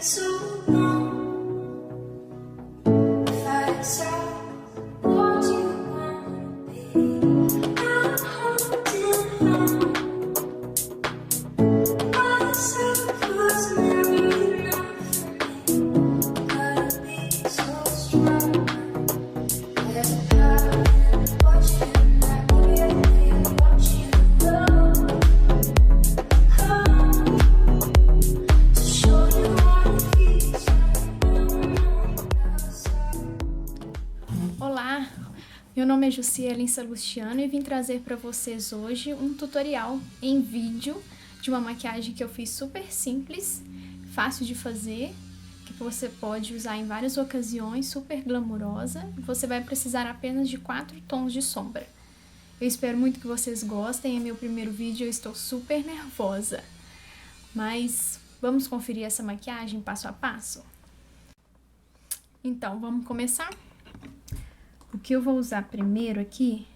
so long. Fights out what you wanna be. I'm holding on. Myself was never enough for me. Gotta be so strong. There's a power in watching that really watch you go. To show you how it feels outside. Olá, meu nome é Jussielen Salustiano e vim trazer para vocês hoje um tutorial em vídeo de uma maquiagem que eu fiz super simples, fácil de fazer, que você pode usar em várias ocasiões, super glamurosa. Você vai precisar apenas de 4 tons de sombra. Eu espero muito que vocês gostem, é meu primeiro vídeo, eu estou super nervosa. Mas vamos conferir essa maquiagem passo a passo? Então, vamos começar? O que eu vou usar primeiro aqui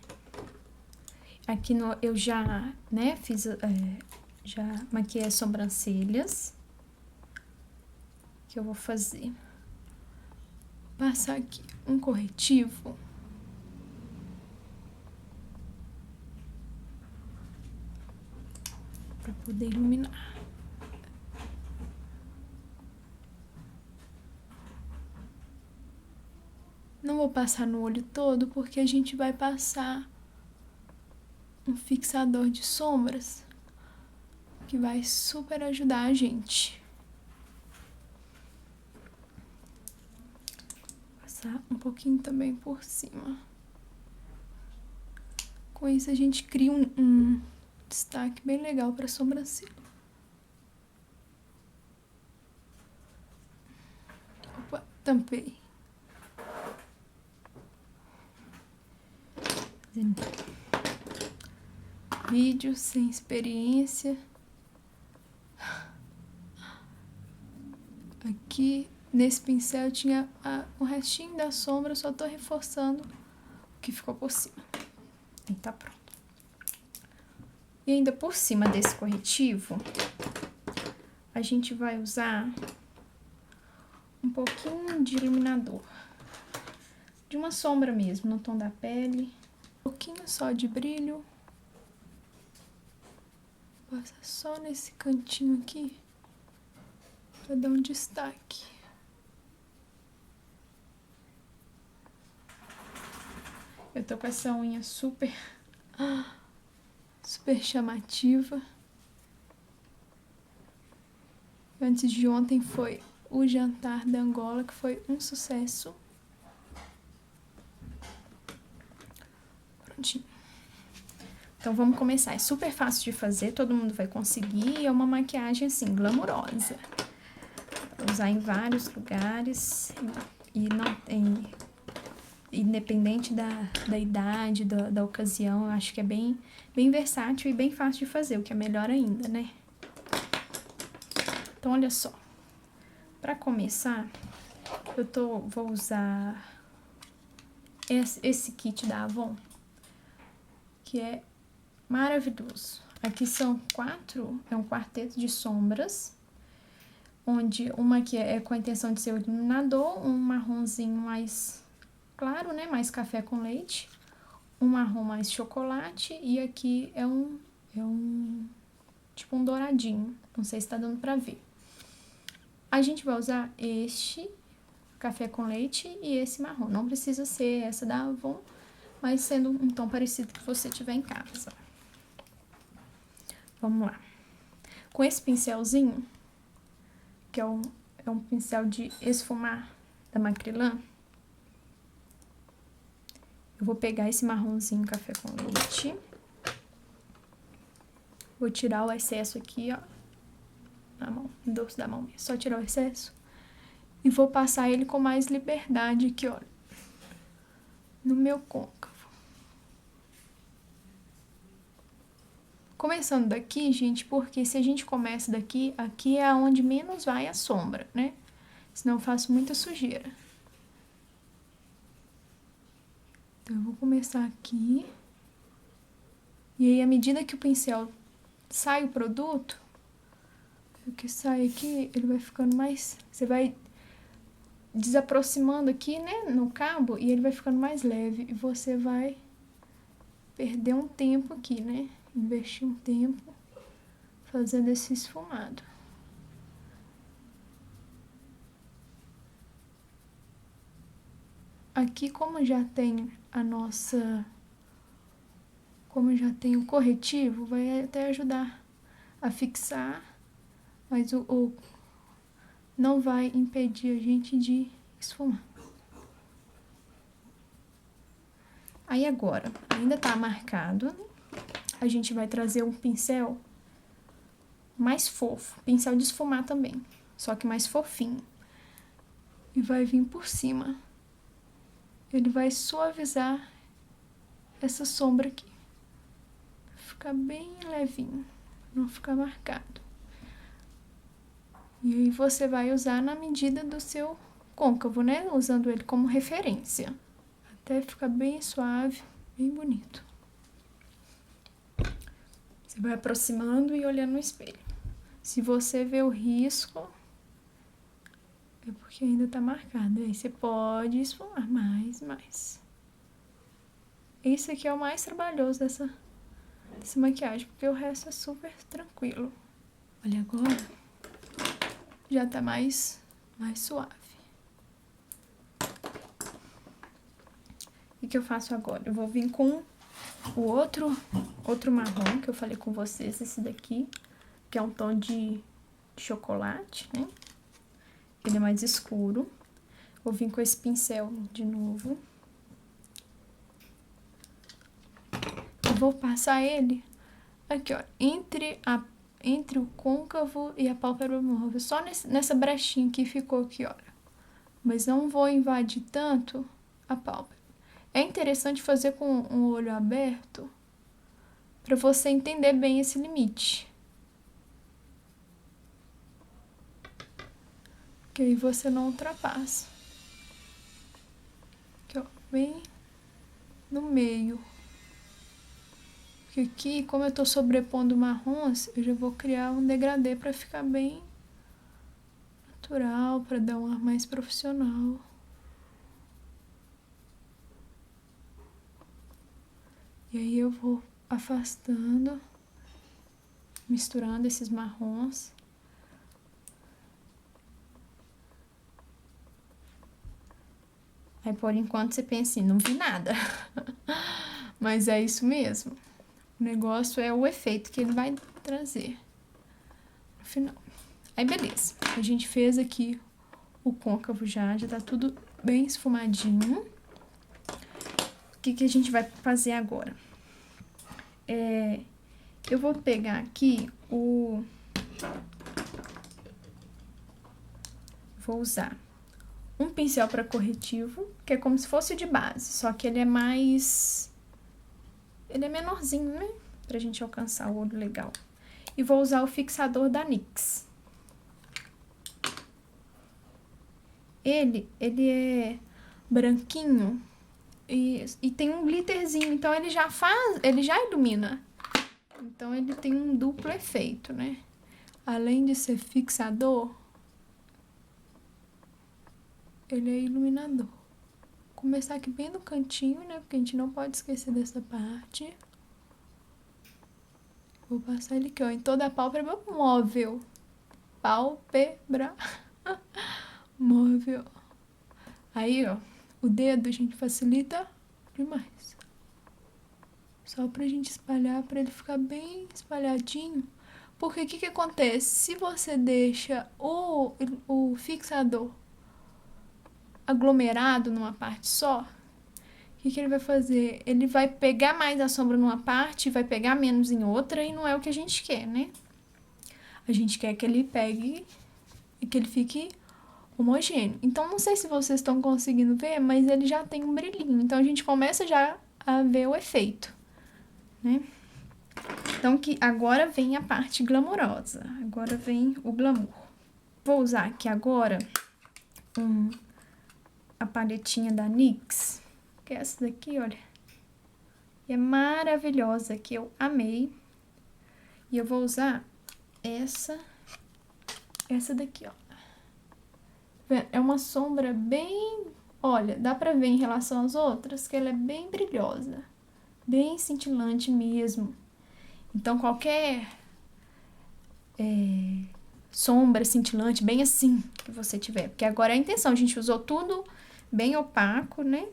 eu já, né, já maquiei as sobrancelhas. O que eu vou fazer? Vou passar aqui um corretivo. Para poder iluminar. Não vou passar no olho todo, porque a gente vai passar um fixador de sombras que vai super ajudar a gente. Passar um pouquinho também por cima. Com isso a gente cria um destaque bem legal para a sobrancelha. Opa, tampei. Vídeo sem experiência. Aqui nesse pincel tinha o restinho da sombra, só tô reforçando o que ficou por cima. E tá pronto. E ainda por cima desse corretivo, a gente vai usar um pouquinho de iluminador. De uma sombra mesmo, no tom da pele. Um pouquinho só de brilho. Passa só nesse cantinho aqui, pra dar um destaque. Eu tô com essa unha super chamativa. Antes de ontem foi o jantar da Angola, que foi um sucesso. Prontinho. Então vamos começar, é super fácil de fazer, todo mundo vai conseguir, é uma maquiagem assim, glamurosa. Pra usar em vários lugares e não tem, independente da idade, da ocasião, eu acho que é bem versátil e bem fácil de fazer, o que é melhor ainda, né? Então olha só, pra começar, vou usar esse kit da Avon, que é maravilhoso. Aqui são um quarteto de sombras, onde uma aqui é com a intenção de ser o iluminador, um marronzinho mais claro, né, mais café com leite, um marrom mais chocolate, e aqui é tipo um douradinho, não sei se tá dando pra ver. A gente vai usar este café com leite e esse marrom, não precisa ser essa da Avon, mas sendo um tom parecido que você tiver em casa. Vamos lá. Com esse pincelzinho, que é um pincel de esfumar da Macrylan, eu vou pegar esse marronzinho café com leite. Vou tirar o excesso aqui, ó, na mão, no dorso da mão mesmo. Só tirar o excesso. E vou passar ele com mais liberdade aqui, ó, no meu côncavo. Começando daqui, gente, porque se a gente começa daqui, aqui é onde menos vai a sombra, né? Senão eu faço muita sujeira. Então, eu vou começar aqui. E aí, à medida que o pincel sai o produto, O que sai aqui, ele vai ficando mais... Você vai desaproximando aqui, né, no cabo, e ele vai ficando mais leve. E você vai perder um tempo aqui, né? Investir um tempo fazendo esse esfumado. Aqui, como já tem como já tem o corretivo, vai até ajudar a fixar, mas não vai impedir a gente de esfumar. Aí agora, ainda tá marcado, a gente vai trazer um pincel mais fofo, pincel de esfumar também, só que mais fofinho. E vai vir por cima. Ele vai suavizar essa sombra aqui. Ficar bem levinho, não ficar marcado. E aí você vai usar na medida do seu côncavo, né? Usando ele como referência. Até ficar bem suave, bem bonito. Você vai aproximando e olhando no espelho. Se você vê o risco, é porque ainda tá marcado. Aí você pode esfumar mais. Esse aqui é o mais trabalhoso dessa maquiagem, porque o resto é super tranquilo. Olha agora, já tá mais suave. O que eu faço agora? Eu vou vir com o outro marrom que eu falei com vocês, esse daqui, que é um tom de chocolate, né? Ele é mais escuro. Vou vir com esse pincel de novo. Eu vou passar ele aqui, ó, entre o côncavo e a pálpebra móvel. Só nessa brechinha que ficou aqui, ó. Mas não vou invadir tanto a pálpebra. É interessante fazer com o olho aberto para você entender bem esse limite. Que aí você não ultrapassa. Aqui, ó, bem no meio. Porque aqui, como eu tô sobrepondo marrons, eu já vou criar um degradê para ficar bem natural, para dar um ar mais profissional. E aí eu vou afastando, misturando esses marrons. Aí, por enquanto, você pensa assim, não vi nada. Mas é isso mesmo. O negócio é o efeito que ele vai trazer no final. Aí, beleza. A gente fez aqui o côncavo já tá tudo bem esfumadinho. O que a gente vai fazer agora? Eu vou pegar aqui Vou usar um pincel para corretivo, que é como se fosse de base, só que ele é menorzinho, né? Pra gente alcançar o olho legal. E vou usar o fixador da NYX. Ele é branquinho e tem um glitterzinho, então ele já ilumina. Então ele tem um duplo efeito, né? Além de ser fixador, ele é iluminador. Vou começar aqui bem no cantinho, né? Porque a gente não pode esquecer dessa parte. Vou passar ele aqui, ó, em toda a pálpebra móvel. Pálpebra móvel. Aí, ó, o dedo a gente facilita demais. Só pra gente espalhar, pra ele ficar bem espalhadinho. Porque o que acontece? Se você deixa o fixador aglomerado numa parte só, o que ele vai fazer? Ele vai pegar mais a sombra numa parte, vai pegar menos em outra, e não é o que a gente quer, né? A gente quer que ele pegue e que ele fique homogêneo. Então, não sei se vocês estão conseguindo ver, mas ele já tem um brilhinho. Então, a gente começa já a ver o efeito, né? Então, agora vem a parte glamourosa. Agora vem o glamour. Vou usar aqui agora a paletinha da NYX, que é essa daqui, olha. E é maravilhosa, que eu amei. E eu vou usar essa Essa daqui, ó. É uma sombra bem... Olha, dá pra ver em relação às outras que ela é bem brilhosa. Bem cintilante mesmo. Então, qualquer sombra cintilante, bem assim, que você tiver. Porque agora é a intenção, a gente usou tudo bem opaco, né?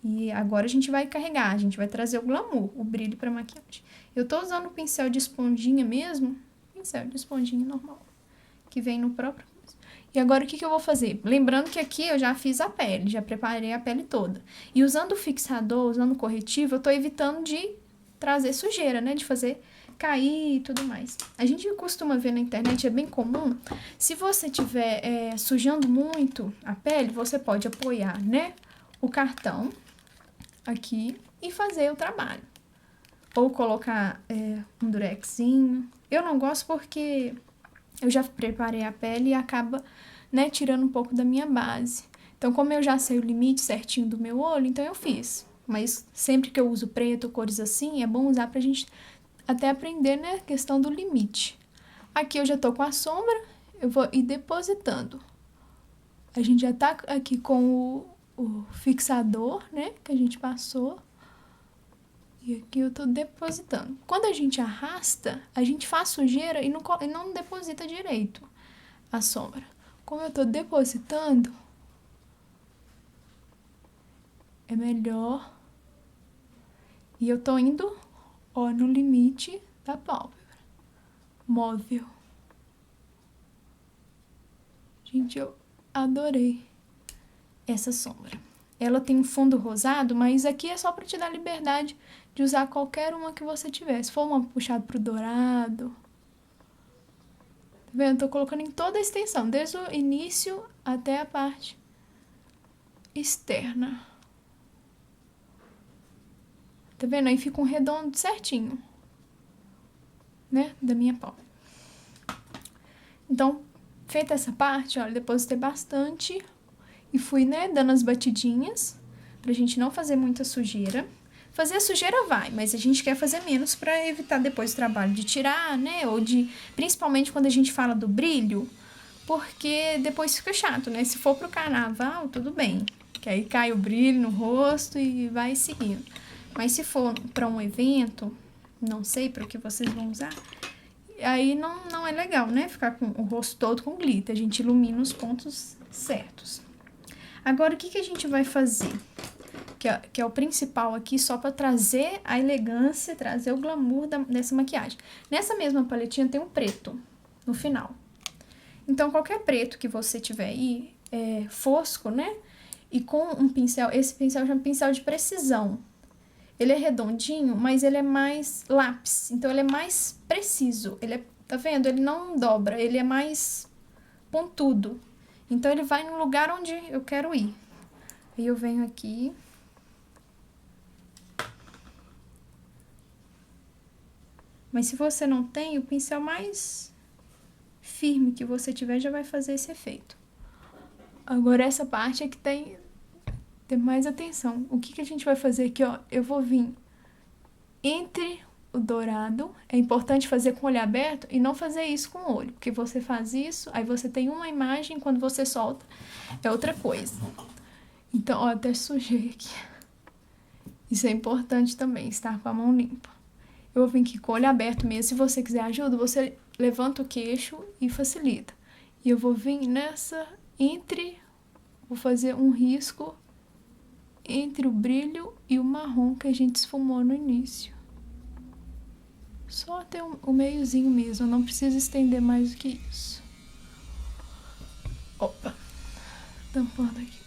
E agora a gente vai carregar, a gente vai trazer o glamour, o brilho pra maquiagem. Eu tô usando o pincel de esponjinha mesmo, pincel de esponjinha normal, que vem no próprio... E agora o que eu vou fazer? Lembrando que aqui eu já fiz a pele, já preparei a pele toda. E usando o fixador, usando o corretivo, eu tô evitando de trazer sujeira, né? De fazer cair e tudo mais. A gente costuma ver na internet, é bem comum, se você estiver sujando muito a pele, você pode apoiar, né? O cartão aqui e fazer o trabalho. Ou colocar um durexinho. Eu não gosto porque eu já preparei a pele e acaba, né, tirando um pouco da minha base. Então, como eu já sei o limite certinho do meu olho, então eu fiz. Mas sempre que eu uso preto, cores assim, é bom usar pra gente até aprender, né, a questão do limite. Aqui eu já tô com a sombra, eu vou ir depositando. A gente já tá aqui com o fixador, né, que a gente passou. E aqui eu tô depositando. Quando a gente arrasta, a gente faz sujeira e não deposita direito a sombra. Como eu tô depositando, é melhor. E eu tô indo, ó, no limite da pálpebra. Móvel. Gente, eu adorei essa sombra. Ela tem um fundo rosado, mas aqui é só pra te dar liberdade de usar qualquer uma que você tiver. Se for uma puxada pro dourado. Tá vendo? Tô colocando em toda a extensão, desde o início até a parte externa. Tá vendo? Aí fica um redondo certinho, né? Da minha pálpebra. Então, feita essa parte, olha, depositei bastante e fui, né, dando as batidinhas pra gente não fazer muita sujeira. Fazer sujeira vai, mas a gente quer fazer menos pra evitar depois o trabalho de tirar, né, ou de... Principalmente quando a gente fala do brilho, porque depois fica chato, né? Se for pro carnaval, tudo bem, que aí cai o brilho no rosto e vai seguindo. Mas se for pra um evento, não sei para o que vocês vão usar, aí não é legal, né? Ficar com o rosto todo com glitter. A gente ilumina os pontos certos. Agora, o que a gente vai fazer? Que é o principal aqui, só para trazer a elegância, trazer o glamour dessa maquiagem. Nessa mesma paletinha tem um preto no final. Então, qualquer preto que você tiver aí, fosco, né? E com um pincel, esse pincel já é um pincel de precisão. Ele é redondinho, mas ele é mais lápis, então ele é mais preciso. Ele tá vendo? Ele não dobra, ele é mais pontudo. Então ele vai no lugar onde eu quero ir. Aí eu venho aqui. Mas se você não tem, o pincel mais firme que você tiver já vai fazer esse efeito. Agora essa parte é que tem mais atenção. O que a gente vai fazer aqui, ó? Eu vou vir entre o dourado. É importante fazer com o olho aberto e não fazer isso com o olho. Porque você faz isso, aí você tem uma imagem, quando você solta, é outra coisa. Então, ó, até sujei aqui. Isso é importante também, estar com a mão limpa. Eu vou vir aqui com o olho aberto mesmo. Se você quiser ajuda, você levanta o queixo e facilita. E eu vou vir nessa, vou fazer um risco entre o brilho e o marrom que a gente esfumou no início. Só até o meiozinho mesmo, não precisa estender mais do que isso. Opa, tampando aqui.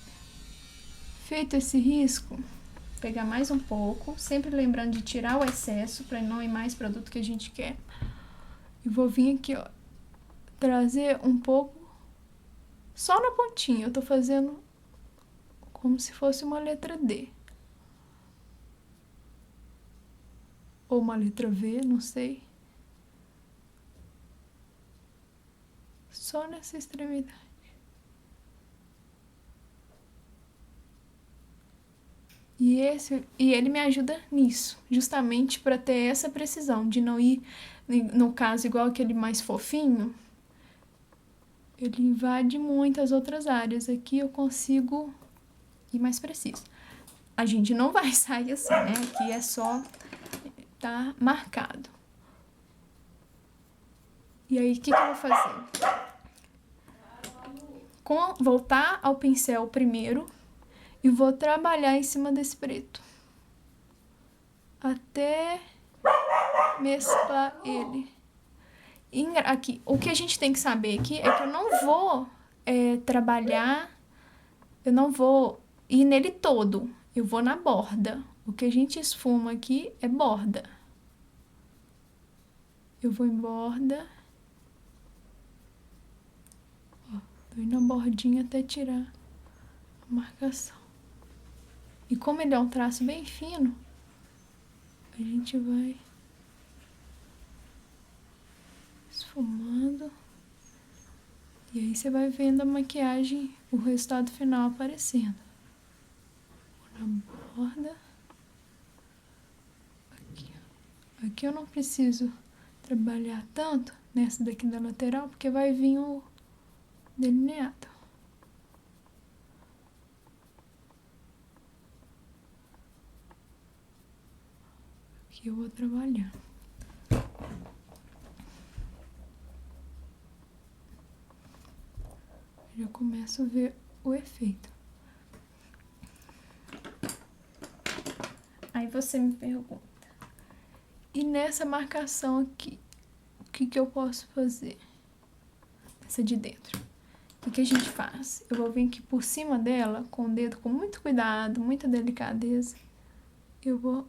Feito esse risco, pegar mais um pouco, sempre lembrando de tirar o excesso para não ir mais produto que a gente quer. E vou vir aqui, ó, trazer um pouco só na pontinha. Eu tô fazendo como se fosse uma letra D. Ou uma letra V, não sei. Só nessa extremidade. E ele me ajuda nisso, justamente para ter essa precisão, de não ir, no caso, igual aquele mais fofinho, ele invade muitas outras áreas. Aqui eu consigo ir mais preciso. A gente não vai sair assim, né? Aqui é só tá marcado. E aí, o que eu vou fazer? Voltar ao pincel primeiro e vou trabalhar em cima desse preto. Até mesclar ele. Aqui, o que a gente tem que saber aqui é que eu não vou trabalhar, eu não vou ir nele todo, eu vou na borda. O que a gente esfuma aqui é borda. Eu vou em borda. Ó, tô indo na bordinha até tirar a marcação. E como ele é um traço bem fino, a gente vai esfumando. E aí você vai vendo a maquiagem, o resultado final aparecendo. Vou na borda. Aqui, ó. Aqui eu não preciso trabalhar tanto nessa daqui da lateral, porque vai vir o delineado. Aqui eu vou trabalhar. Já começo a ver o efeito. Aí você me pergunta, e nessa marcação aqui, o que eu posso fazer? Essa de dentro. O que a gente faz? Eu vou vir aqui por cima dela, com o dedo com muito cuidado, muita delicadeza. Eu vou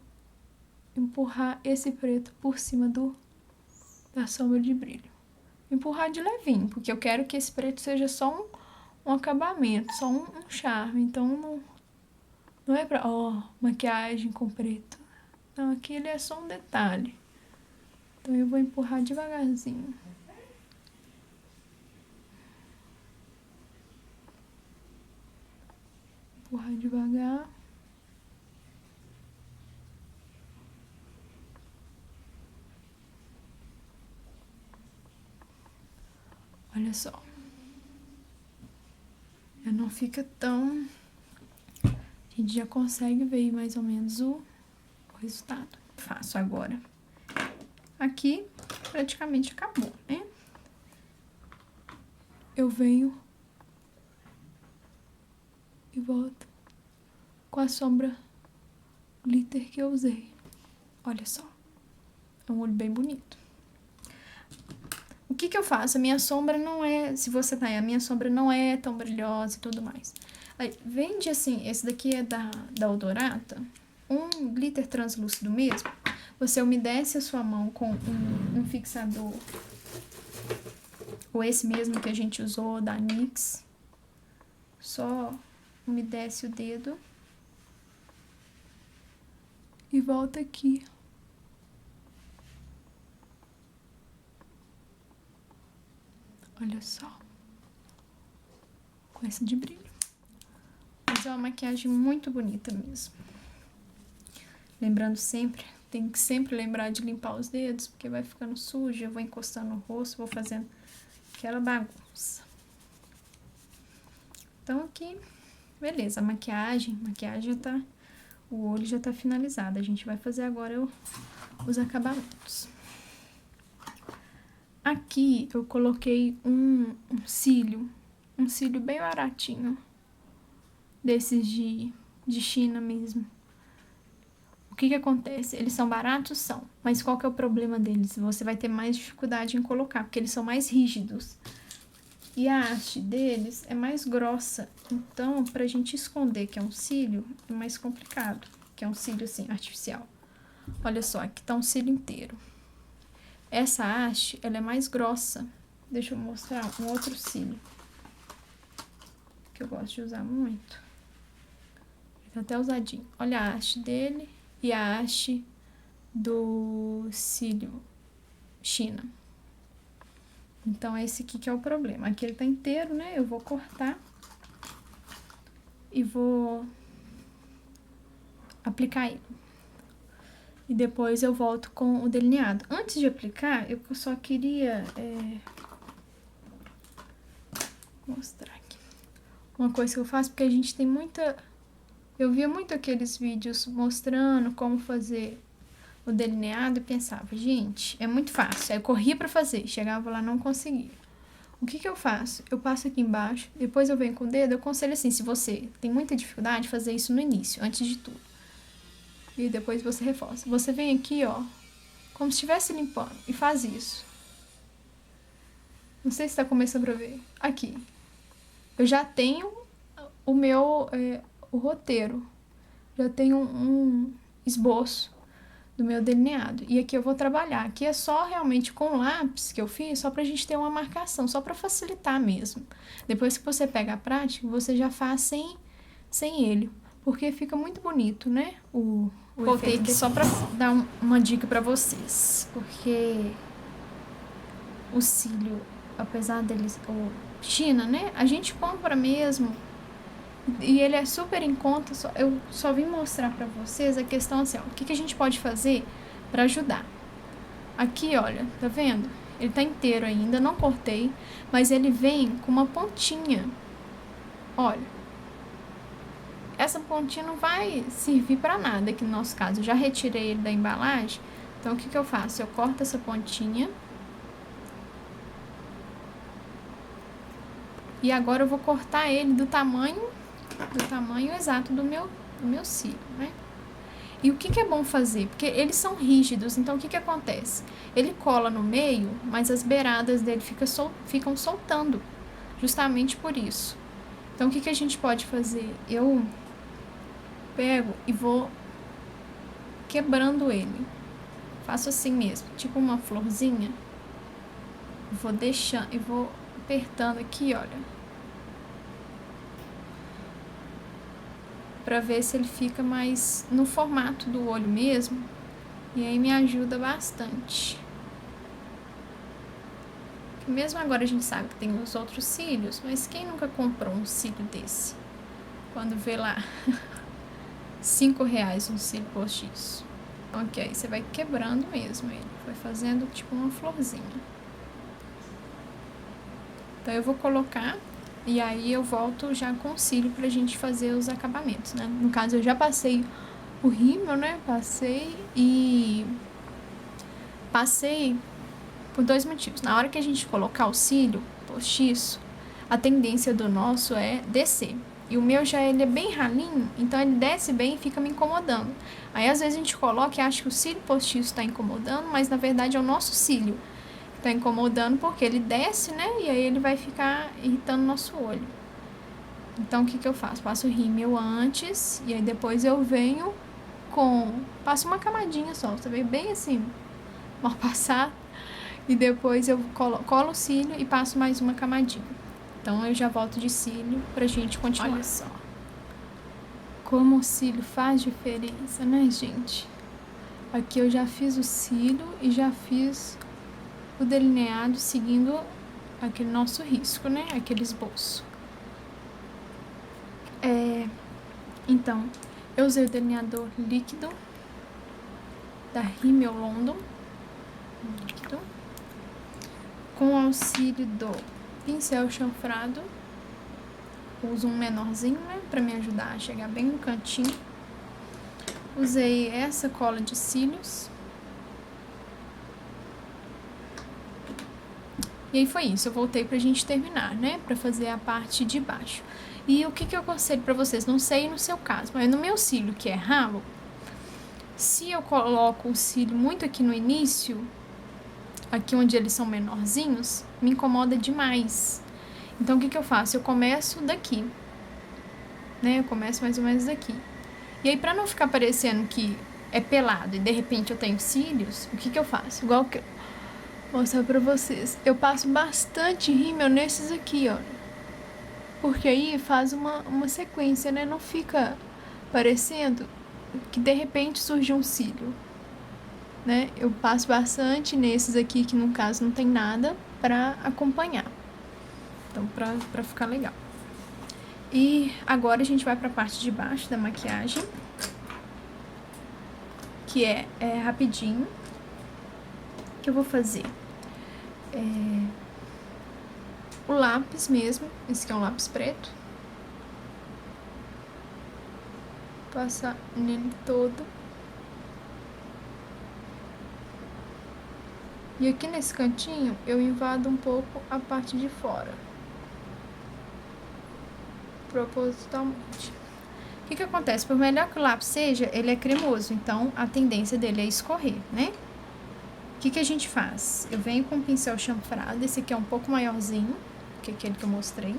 empurrar esse preto por cima da sombra de brilho. Empurrar de levinho, porque eu quero que esse preto seja só um acabamento, só um charme. Então, não é pra, maquiagem com preto. Não, aqui ele é só um detalhe. Então, eu vou empurrar devagarzinho. Empurrar devagar. Olha só. Já não fica tão... A gente já consegue ver mais ou menos o resultado. Faço agora. Aqui praticamente acabou, né? Eu venho e volto com a sombra glitter que eu usei. Olha só. É um olho bem bonito. O que eu faço? A minha sombra não é... Se você tá aí, a minha sombra não é tão brilhosa e tudo mais. Aí, vende assim, esse daqui é da Odorata, um glitter translúcido mesmo. Você umedece a sua mão com um fixador, ou esse mesmo que a gente usou, da NYX. Só umedece o dedo e volta aqui. Olha só, com essa de brilho. Mas é uma maquiagem muito bonita mesmo. Lembrando sempre, tem que sempre lembrar de limpar os dedos, porque vai ficando sujo, eu vou encostando no rosto, vou fazendo aquela bagunça. Então aqui, beleza, a maquiagem já tá, o olho já tá finalizado. A gente vai fazer agora os acabamentos. Aqui eu coloquei um cílio bem baratinho, desses de China mesmo. O que acontece? Eles são baratos? São, mas qual que é o problema deles? Você vai ter mais dificuldade em colocar, porque eles são mais rígidos. E a haste deles é mais grossa, então pra gente esconder que é um cílio, é mais complicado, que é um cílio assim, artificial. Olha só, aqui tá um cílio inteiro. Essa haste, ela é mais grossa. Deixa eu mostrar um outro cílio, que eu gosto de usar muito. Tá até usadinho. Olha a haste dele e a haste do cílio China. Então, esse aqui que é o problema. Aqui ele tá inteiro, né? Eu vou cortar e vou aplicar ele. E depois eu volto com o delineado. Antes de aplicar, eu só queria Vou mostrar aqui. Uma coisa que eu faço, porque a gente tem muita... Eu via muito aqueles vídeos mostrando como fazer o delineado e pensava, gente, é muito fácil. Aí eu corria pra fazer, chegava lá, não conseguia. O que eu faço? Eu passo aqui embaixo, depois eu venho com o dedo, eu aconselho assim, se você tem muita dificuldade, fazer isso no início, antes de tudo. E depois você reforça. Você vem aqui, ó, como se estivesse limpando, e faz isso. Não sei se tá começando pra ver. Aqui. Eu já tenho o meu, o roteiro. Já tenho um esboço do meu delineado. E aqui eu vou trabalhar. Aqui é só realmente com lápis que eu fiz, só pra gente ter uma marcação, só pra facilitar mesmo. Depois que você pega a prática, você já faz sem ele. Porque fica muito bonito, né? Voltei aqui só pra dar uma dica pra vocês. Porque o cílio, apesar deles... O China, né? A gente compra mesmo... E ele é super em conta, eu só vim mostrar pra vocês a questão assim, ó, o que a gente pode fazer pra ajudar. Aqui, olha, tá vendo? Ele tá inteiro ainda, não cortei, mas ele vem com uma pontinha. Olha. Essa pontinha não vai servir pra nada aqui no nosso caso. Eu já retirei ele da embalagem, então o que eu faço? Eu corto essa pontinha. E agora eu vou cortar ele do tamanho exato do meu cílio, né? E o que é bom fazer? Porque eles são rígidos, então o que acontece? Ele cola no meio, mas as beiradas dele ficam soltando, justamente por isso. Então o que a gente pode fazer? Eu pego e vou quebrando ele. Faço assim mesmo, tipo uma florzinha. Vou deixando e vou apertando aqui, olha. Pra ver se ele fica mais no formato do olho mesmo. E aí me ajuda bastante. Porque mesmo agora a gente sabe que tem os outros cílios, mas quem nunca comprou um cílio desse? Quando vê lá R$5 um cílio postiço. Ok, aí você vai quebrando mesmo ele. Vai fazendo tipo uma florzinha. Então eu vou colocar... E aí eu volto já com o cílio pra gente fazer os acabamentos, né? No caso, eu já passei o rímel, né? Passei por 2 motivos. Na hora que a gente colocar o cílio postiço, a tendência do nosso é descer. E o meu ele é bem ralinho, então ele desce bem e fica me incomodando. Aí às vezes a gente coloca e acha que o cílio postiço tá incomodando, mas na verdade é o nosso cílio. Tá incomodando porque ele desce, né? E aí ele vai ficar irritando nosso olho. Então, o que eu faço? Passo o rímel antes e aí depois eu venho passo uma camadinha só, você vê bem assim, mal passar. E depois eu colo o cílio e passo mais uma camadinha. Então, eu já volto de cílio pra gente continuar. Olha só. Como o cílio faz diferença, né, gente? Aqui eu já fiz o cílio e já fiz... o delineado seguindo aquele nosso risco, né? Aquele esboço. Então, eu usei o delineador líquido da Rimmel London, líquido, com o auxílio do pincel chanfrado. Uso um menorzinho, né? Pra me ajudar a chegar bem no cantinho. Usei essa cola de cílios. E aí foi isso, eu voltei pra gente terminar, né? Pra fazer a parte de baixo. E o que eu aconselho pra vocês? Não sei no seu caso, mas no meu cílio, que é ralo, se eu coloco o cílio muito aqui no início, aqui onde eles são menorzinhos, me incomoda demais. Então, o que eu faço? Eu começo daqui, né? Eu começo mais ou menos daqui. E aí, pra não ficar parecendo que é pelado e de repente eu tenho cílios, o que eu faço? Igual que... mostrar pra vocês. Eu passo bastante rímel nesses aqui, ó. Porque aí faz uma sequência, né? Não fica parecendo que de repente surge um cílio, né? Eu passo bastante nesses aqui, que no caso não tem nada, pra acompanhar. Então, pra ficar legal. E agora a gente vai pra parte de baixo da maquiagem, que é rapidinho. O que eu vou fazer? o lápis mesmo. Esse aqui é um lápis preto. Passar nele todo. E aqui nesse cantinho eu invado um pouco a parte de fora. Propositalmente. O que acontece? Por melhor que o lápis seja, ele é cremoso, então a tendência dele é escorrer, né? O que a gente faz? Eu venho com um pincel chanfrado, esse aqui é um pouco maiorzinho que aquele que eu mostrei.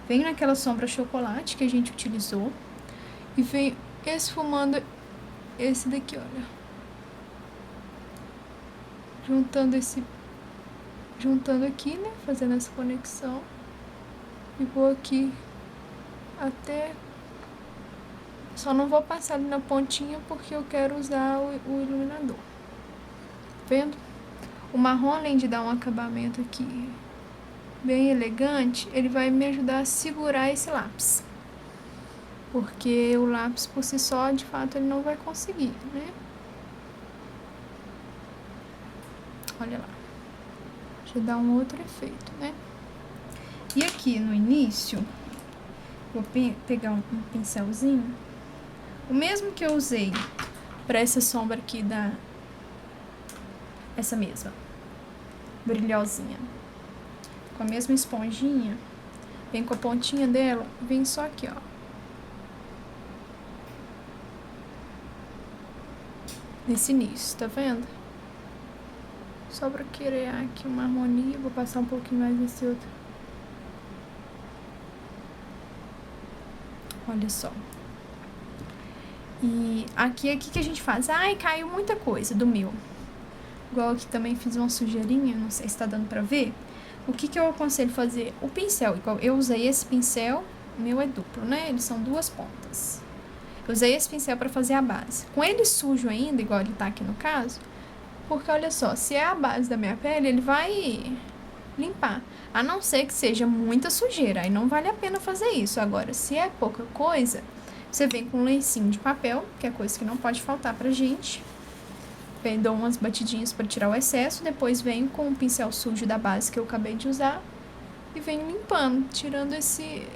Venho naquela sombra chocolate que a gente utilizou e venho esfumando esse daqui, olha. Juntando aqui, né? Fazendo essa conexão. E vou aqui até... Só não vou passar ali na pontinha porque eu quero usar o iluminador. Vendo? O marrom, além de dar um acabamento aqui bem elegante, ele vai me ajudar a segurar esse lápis. Porque o lápis por si só, de fato, ele não vai conseguir, né? Olha lá. Já dá um outro efeito, né? E aqui no início, vou pegar um pincelzinho. O mesmo que eu usei para essa sombra aqui essa mesma, brilhosinha. Com a mesma esponjinha, vem com a pontinha dela, vem só aqui, ó. Nesse início, tá vendo? Só pra criar aqui uma harmonia, vou passar um pouquinho mais nesse outro. Olha só. E aqui que a gente faz? Ai, caiu muita coisa do meu. Igual aqui também fiz uma sujeirinha, não sei se tá dando pra ver. O que eu aconselho fazer? O pincel, igual eu usei esse pincel, o meu é duplo, né? Eles são duas pontas. Eu usei esse pincel pra fazer a base. Com ele sujo ainda, igual ele tá aqui no caso, porque olha só, se é a base da minha pele, ele vai limpar. A não ser que seja muita sujeira, aí não vale a pena fazer isso. Agora, se é pouca coisa, você vem com um lencinho de papel, que é coisa que não pode faltar pra gente. Dou umas batidinhas para tirar o excesso, depois venho com o pincel sujo da base que eu acabei de usar e venho limpando, tirando esse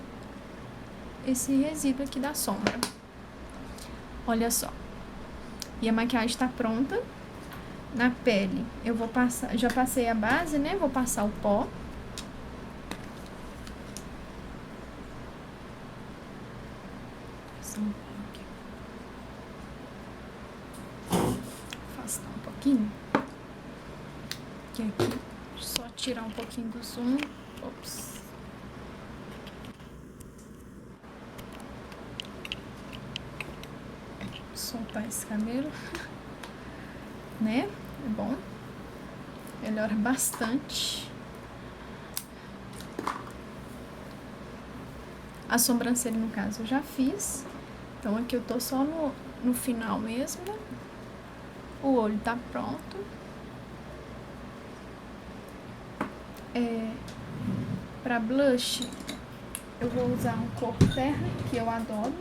resíduo aqui da sombra. Olha só. E a maquiagem tá pronta. Na pele, eu vou passar, já passei a base, né? Vou passar o pó. Afastar um pouquinho. Que aqui, só tirar um pouquinho do zoom. Ops. Soltar esse cabelo. Né? É bom. Melhora bastante. A sobrancelha, no caso, eu já fiz. Então, aqui eu tô só no final mesmo, né? O olho tá pronto. Pra blush, eu vou usar um cor terra, que eu adoro.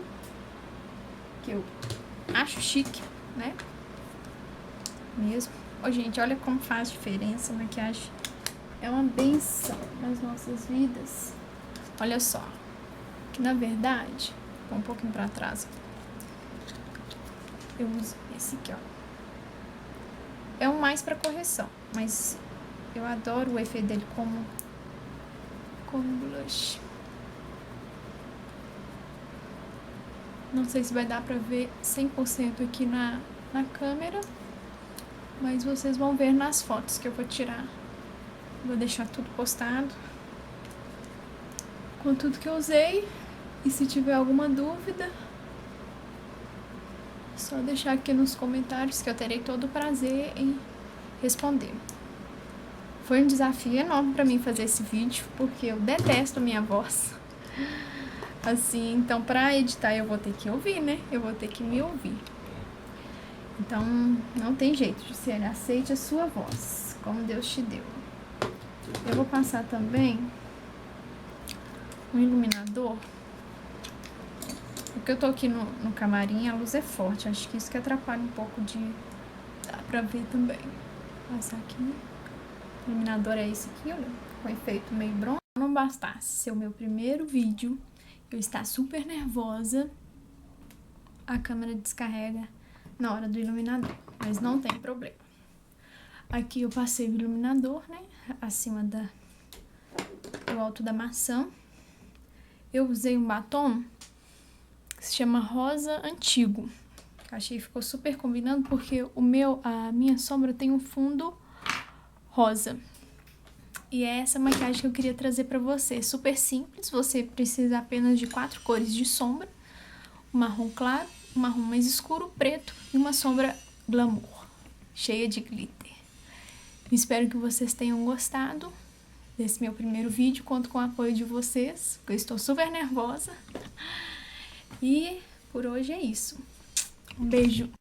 Que eu acho chique, né? Mesmo. Ô, gente, olha como faz diferença. A maquiagem é uma benção nas nossas vidas. Olha só. Que na verdade, vou um pouquinho pra trás. Eu uso esse aqui, ó. É um mais pra correção, mas eu adoro o efeito dele como blush. Não sei se vai dar pra ver 100% aqui na câmera, mas vocês vão ver nas fotos que eu vou tirar. Vou deixar tudo postado com tudo que eu usei. E se tiver alguma dúvida, é só deixar aqui nos comentários que eu terei todo o prazer em responder. Foi um desafio enorme pra mim fazer esse vídeo, porque eu detesto a minha voz. Assim, então pra editar eu vou ter que ouvir, né? Eu vou ter que me ouvir. Então, não tem jeito, Jussiele, aceite a sua voz, como Deus te deu. Eu vou passar também um iluminador. Porque eu tô aqui no camarim, a luz é forte. Acho que isso que atrapalha um pouco de... Dá pra ver também. Vou passar aqui. O iluminador é esse aqui, olha. Com efeito meio bronze. não bastasse ser o meu primeiro vídeo, eu estar super nervosa, a câmera descarrega na hora do iluminador, mas não tem problema. Aqui eu passei o iluminador, né, acima do alto da maçã. Eu usei um batom que se chama Rosa Antigo. Achei que ficou super combinando porque a minha sombra tem um fundo rosa. E é essa maquiagem que eu queria trazer pra você. Super simples, você precisa apenas de 4 cores de sombra. Um marrom claro, um marrom mais escuro, preto e uma sombra glamour, cheia de glitter. Espero que vocês tenham gostado desse meu primeiro vídeo. Conto com o apoio de vocês, porque eu estou super nervosa. E por hoje é isso. Um beijo!